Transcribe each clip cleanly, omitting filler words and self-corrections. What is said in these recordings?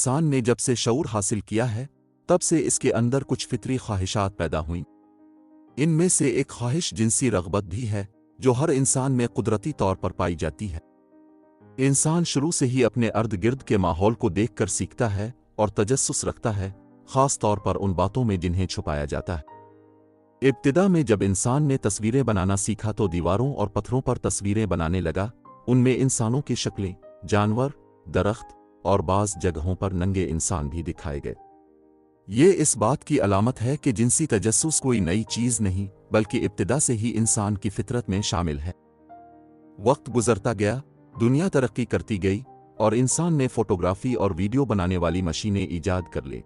انسان نے جب سے شعور حاصل کیا ہے تب سے اس کے اندر کچھ فطری خواہشات پیدا ہوئیں۔ ان میں سے ایک خواہش جنسی رغبت بھی ہے جو ہر انسان میں قدرتی طور پر پائی جاتی ہے۔ انسان شروع سے ہی اپنے ارد گرد کے ماحول کو دیکھ کر سیکھتا ہے اور تجسس رکھتا ہے، خاص طور پر ان باتوں میں جنہیں چھپایا جاتا ہے۔ ابتدا میں جب انسان نے تصویریں بنانا سیکھا تو دیواروں اور پتھروں پر تصویریں بنانے لگا، ان میں انسانوں کی شکلیں، جانور، درخت اور بعض جگہوں پر ننگے انسان بھی دکھائے گئے۔ یہ اس بات کی علامت ہے کہ جنسی تجسس کوئی نئی چیز نہیں بلکہ ابتدا سے ہی انسان کی فطرت میں شامل ہے۔ وقت گزرتا گیا، دنیا ترقی کرتی گئی اور انسان نے فوٹوگرافی اور ویڈیو بنانے والی مشینیں ایجاد کر لی۔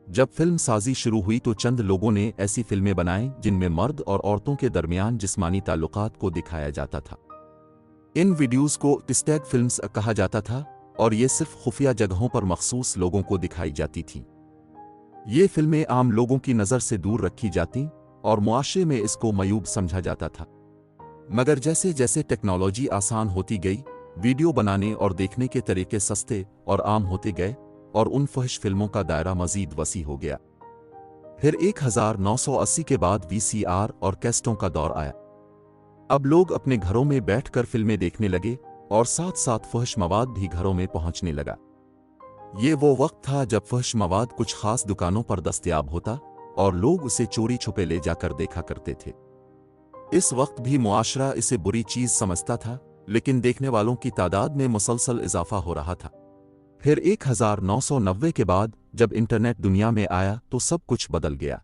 جب فلم سازی شروع ہوئی تو چند لوگوں نے ایسی فلمیں بنائیں جن میں مرد اور عورتوں کے درمیان جسمانی تعلقات کو دکھایا جاتا تھا۔ ان ویڈیوز کو اسٹیگ فلمز کہا جاتا تھا اور یہ صرف خفیہ جگہوں پر مخصوص لوگوں کو دکھائی جاتی تھیں۔ یہ فلمیں عام لوگوں کی نظر سے دور رکھی جاتیں اور معاشرے میں اس کو معیوب سمجھا جاتا تھا۔ مگر جیسے جیسے ٹیکنالوجی آسان ہوتی گئی، ویڈیو بنانے اور دیکھنے کے طریقے سستے اور عام ہوتے گئے اور ان فحش فلموں کا دائرہ مزید وسیع ہو گیا۔ پھر 1980 کے بعد VCR اور کیسٹوں کا دور آیا۔ اب لوگ اپنے گھروں میں بیٹھ کر فلمیں دیکھنے لگے اور ساتھ ساتھ فحش مواد بھی گھروں میں پہنچنے لگا۔ یہ وہ وقت تھا جب فحش مواد کچھ خاص دکانوں پر دستیاب ہوتا اور لوگ اسے چوری چھپے لے جا کر دیکھا کرتے تھے۔ اس وقت بھی معاشرہ اسے بری چیز سمجھتا تھا، لیکن دیکھنے والوں کی تعداد میں مسلسل اضافہ ہو رہا تھا۔ پھر 1990 کے بعد جب انٹرنیٹ دنیا میں آیا تو سب کچھ بدل گیا۔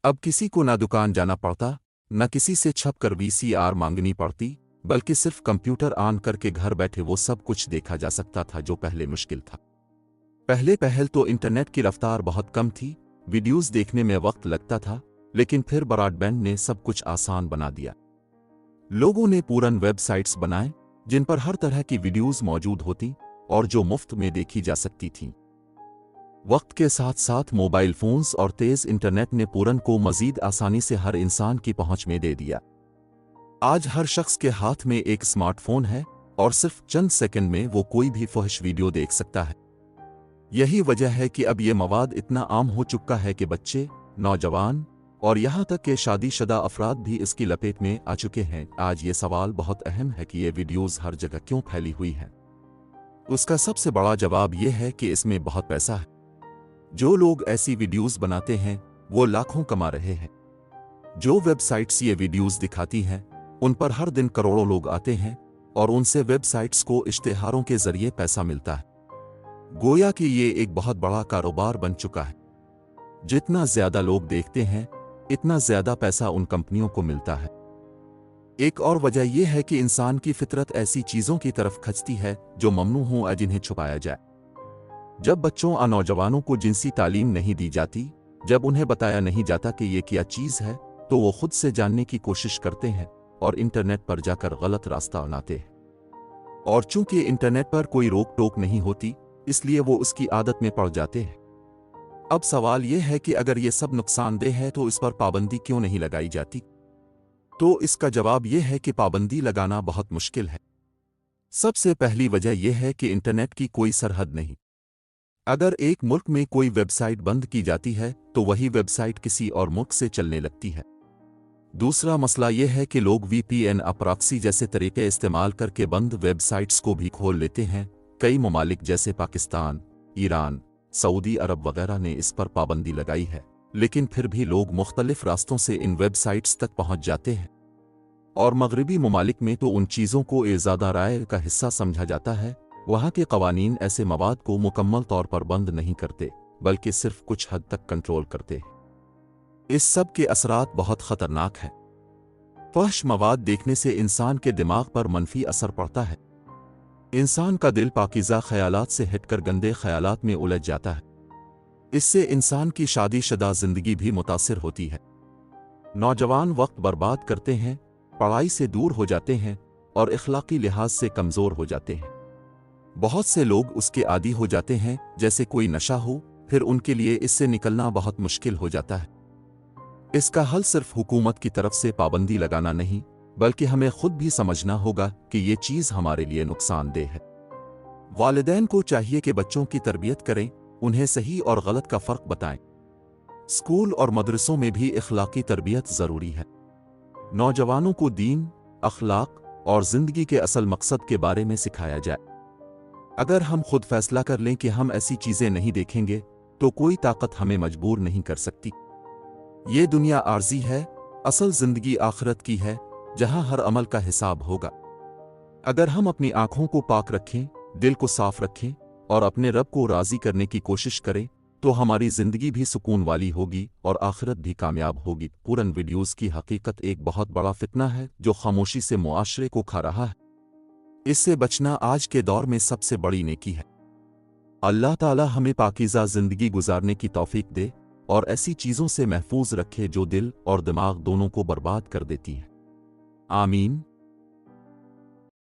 اب کسی کو نہ دکان جانا پڑتا، نہ کسی سے چھپ کر VCR مانگنی پڑتی، بلکہ صرف کمپیوٹر آن کر کے گھر بیٹھے وہ سب کچھ دیکھا جا سکتا تھا جو پہلے مشکل تھا۔ پہل تو انٹرنیٹ کی رفتار بہت کم تھی، ویڈیوز دیکھنے میں وقت لگتا تھا، لیکن پھر براڈ بینڈ نے سب کچھ آسان بنا دیا۔ لوگوں نے پورن ویب سائٹس بنائے جن پر ہر طرح کی ویڈیوز موجود ہوتی اور جو مفت میں دیکھی جا سکتی تھیں۔ وقت کے ساتھ ساتھ موبائل فونز اور تیز انٹرنیٹ نے پورن کو مزید آسانی سے ہر انسان کی پہنچ میں دے دیا۔ آج ہر شخص کے ہاتھ میں ایک سمارٹ فون ہے اور صرف چند سیکنڈ میں وہ کوئی بھی فحش ویڈیو دیکھ سکتا ہے۔ یہی وجہ ہے کہ اب یہ مواد اتنا عام ہو چکا ہے کہ بچے، نوجوان اور یہاں تک کہ شادی شدہ افراد بھی اس کی لپیٹ میں آ چکے ہیں۔ آج یہ سوال بہت اہم ہے کہ یہ ویڈیوز ہر جگہ کیوں پھیلی ہوئی ہیں؟ اس کا سب سے بڑا جواب یہ ہے کہ اس میں بہت پیسہ ہے۔ جو لوگ ایسی ویڈیوز بناتے ہیں وہ لاکھوں کما رہے ہیں۔ جو ویب سائٹس یہ ویڈیوز دکھاتی ہیں ان پر ہر دن کروڑوں لوگ آتے ہیں اور ان سے ویب سائٹس کو اشتہاروں کے ذریعے پیسہ ملتا ہے۔ گویا کہ یہ ایک بہت بڑا کاروبار بن چکا ہے۔ جتنا زیادہ لوگ دیکھتے ہیں اتنا زیادہ پیسہ ان کمپنیوں کو ملتا ہے۔ ایک اور وجہ یہ ہے کہ انسان کی فطرت ایسی چیزوں کی طرف کھنچتی ہے جو ممنوع ہوں یا جنہیں چھپایا جائے۔ جب بچوں اور نوجوانوں کو جنسی تعلیم نہیں دی جاتی، جب انہیں بتایا نہیں جاتا کہ یہ کیا چیز ہے، تو وہ خود سے جاننے کی کوشش کرتے ہیں اور انٹرنیٹ پر جا کر غلط راستہ اپناتے ہیں۔ اور چونکہ انٹرنیٹ پر کوئی روک ٹوک نہیں ہوتی، اس لیے وہ اس کی عادت میں پڑ جاتے ہیں۔ اب سوال یہ ہے کہ اگر یہ سب نقصان دہ ہے تو اس پر پابندی کیوں نہیں لگائی جاتی؟ تو اس کا جواب یہ ہے کہ پابندی لگانا بہت مشکل ہے۔ سب سے پہلی وجہ یہ ہے کہ انٹرنیٹ کی کوئی سرحد نہیں۔ اگر ایک ملک میں کوئی ویب سائٹ بند کی جاتی ہے تو وہی ویب سائٹ کسی اور ملک سے چلنے لگتی ہے۔ دوسرا مسئلہ یہ ہے کہ لوگ VPN یا پراکسی جیسے طریقے استعمال کر کے بند ویب سائٹس کو بھی کھول لیتے ہیں۔ کئی ممالک جیسے پاکستان، ایران، سعودی عرب وغیرہ نے اس پر پابندی لگائی ہے، لیکن پھر بھی لوگ مختلف راستوں سے ان ویب سائٹس تک پہنچ جاتے ہیں۔ اور مغربی ممالک میں تو ان چیزوں کو زیادہ رائے کا حصہ سمجھا جاتا ہے۔ وہاں کے قوانین ایسے مواد کو مکمل طور پر بند نہیں کرتے بلکہ صرف کچھ حد تک کنٹرول کرتے ہیں۔ اس سب کے اثرات بہت خطرناک ہیں۔ فحش مواد دیکھنے سے انسان کے دماغ پر منفی اثر پڑتا ہے۔ انسان کا دل پاکیزہ خیالات سے ہٹ کر گندے خیالات میں الجھ جاتا ہے۔ اس سے انسان کی شادی شدہ زندگی بھی متاثر ہوتی ہے۔ نوجوان وقت برباد کرتے ہیں، پڑھائی سے دور ہو جاتے ہیں اور اخلاقی لحاظ سے کمزور ہو جاتے ہیں۔ بہت سے لوگ اس کے عادی ہو جاتے ہیں جیسے کوئی نشہ ہو، پھر ان کے لیے اس سے نکلنا بہت مشکل ہو جاتا ہے۔ اس کا حل صرف حکومت کی طرف سے پابندی لگانا نہیں، بلکہ ہمیں خود بھی سمجھنا ہوگا کہ یہ چیز ہمارے لیے نقصان دہ ہے۔ والدین کو چاہیے کہ بچوں کی تربیت کریں، انہیں صحیح اور غلط کا فرق بتائیں۔ اسکول اور مدرسوں میں بھی اخلاقی تربیت ضروری ہے۔ نوجوانوں کو دین، اخلاق اور زندگی کے اصل مقصد کے بارے میں سکھایا جائے۔ اگر ہم خود فیصلہ کر لیں کہ ہم ایسی چیزیں نہیں دیکھیں گے تو کوئی طاقت ہمیں مجبور نہیں کر سکتی۔ یہ دنیا عارضی ہے، اصل زندگی آخرت کی ہے، جہاں ہر عمل کا حساب ہوگا۔ اگر ہم اپنی آنکھوں کو پاک رکھیں، دل کو صاف رکھیں اور اپنے رب کو راضی کرنے کی کوشش کریں تو ہماری زندگی بھی سکون والی ہوگی اور آخرت بھی کامیاب ہوگی۔ پورن ویڈیوز کی حقیقت ایک بہت بڑا فتنہ ہے جو خاموشی سے معاشرے کو کھا رہا ہے۔ اس سے بچنا آج کے دور میں سب سے بڑی نیکی ہے۔ اللہ تعالی ہمیں پاکیزہ زندگی گزارنے کی توفیق دے اور ایسی چیزوں سے محفوظ رکھے جو دل اور دماغ دونوں کو برباد کر دیتی ہیں۔ آمین۔